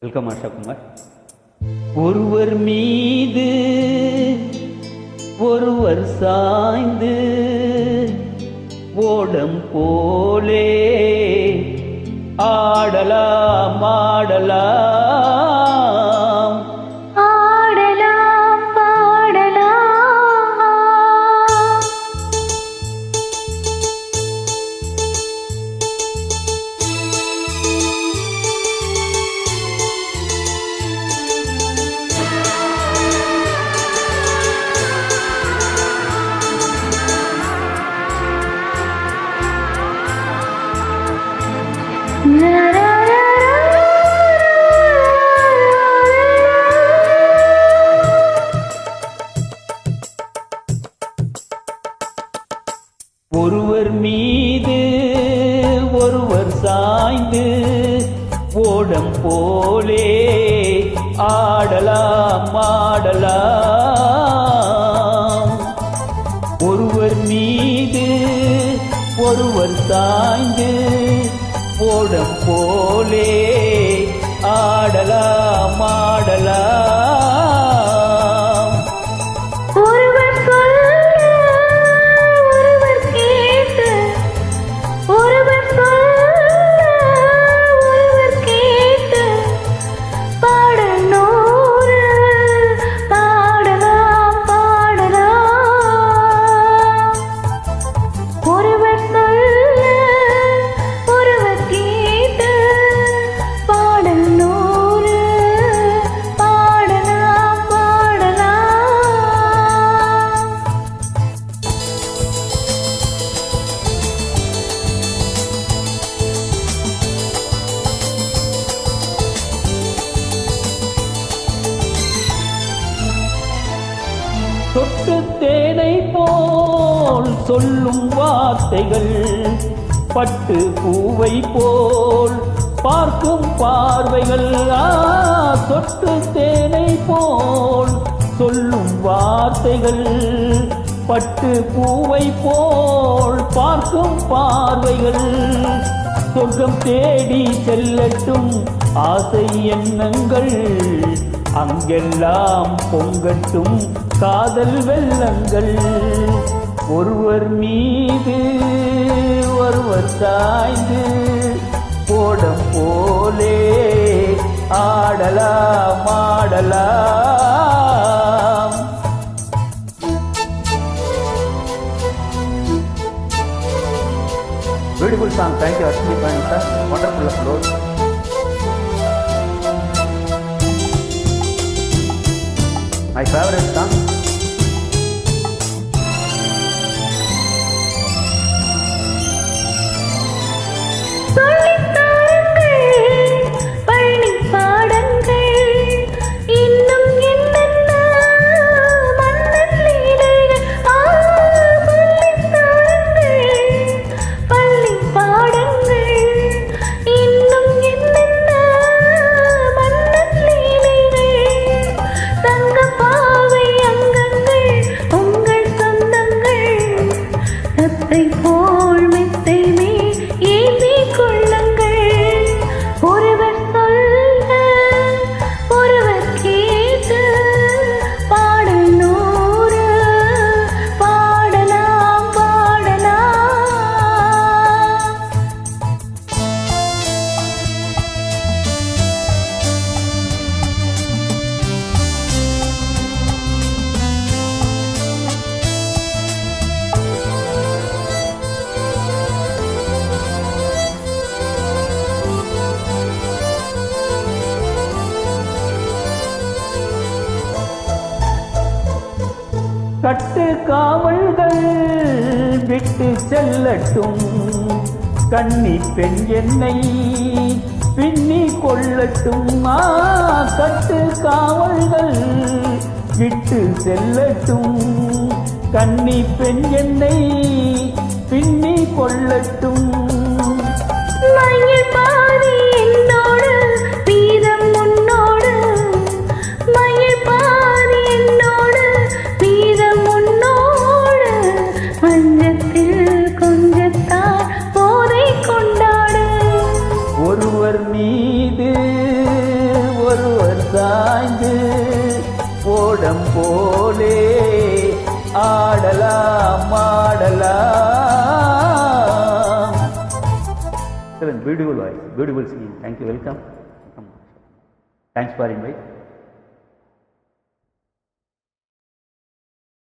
Welcome Asha Kumar. ஒருவர் மீது ஒருவர் சாய்ந்து ஓடம் போலே ஆடலாம் ஆடலாம் ஆடலாம் பாடலாம். ஒருவர் மீது ஒருவர் சாய்ந்து ஓடம் போலே ஆடலாம் ஆடலாம். ஒருவர் மீது ஒருவர் சாய்ந்து ஓடம் போலே ஆடலாம் ஆடலாம். ஒருவர் சொல்ல ஒருவர் கேட்டு, ஒருவர் சொல்ல ஒருவர் கேட்டு, பாடல் நூறு பாடலாம் பாடலாம். ஒருவர் சொல்ல ஒருவர் கேட்டு, பாடல் நூறு பாடலாம் பாடலாம். தொட்டு தேனை போல் சொல்லும் வார்த்தைகள், பட்டு பூவை போல் பார்க்கும் பார்வைகள். தொட்டு தேனை போல் சொல்லும் வார்த்தைகள், பட்டு பூவை போல் பார்க்கும் பார்வைகள். சொர்க்கம் தேடி செல்லட்டும் ஆசை எண்ணங்கள், அங்கெல்லாம் பொங்கட்டும் காதல் வெள்ளங்கள். ஒருவர் மீது ஒருவர் சாய்ந்து ஓடம் போலே ஆடலாம் ஆடலாம். Beautiful song. Thank you Asmi point sir. Wonderful upload. My favorite song. சொல்லித் தாருங்கள் பள்ளி பாடங்கள், இன்னும் என்னென்ன மன்னன் லீலைகள். சொல்லித் தாருங்கள் பள்ளி பாடங்கள், இன்னும் என்னென்ன மன்னன் லீலைகள். தங்கப் பாவை அங்கங்கள் உங்கள் சொந்தங்கள், தத்தை போல் மெத்தை மேல் ஏந்திக் கொள்ளுங்கள். ஒருவர் சொல்ல ஒருவர் கேட்டு, பாடல் நூறு பாடலாம் பாடலாம். கட்டு காவல்கள் விட்டு செல்லட்டும், கன்னி பெண் என்னை பின்னி கொள்ளட்டும். கட்டு காவல்கள் விட்டு செல்லட்டும், கன்னி பெண் என்னை பின்னி கொள்ளட்டும். மயில் பாதி என்னோடு வீரம் உன்னோடு, மயில் பாதி என்னோடு வீரம் உன்னோடு. மஞ்சத்தில் கொஞ்சத்தான் போதை கொண்டாடு. ஒருவர் மீது போலே ஆடலாம் ஆடலாம். Beautiful voice, beautiful singing. Thank you, welcome. Thanks for invite.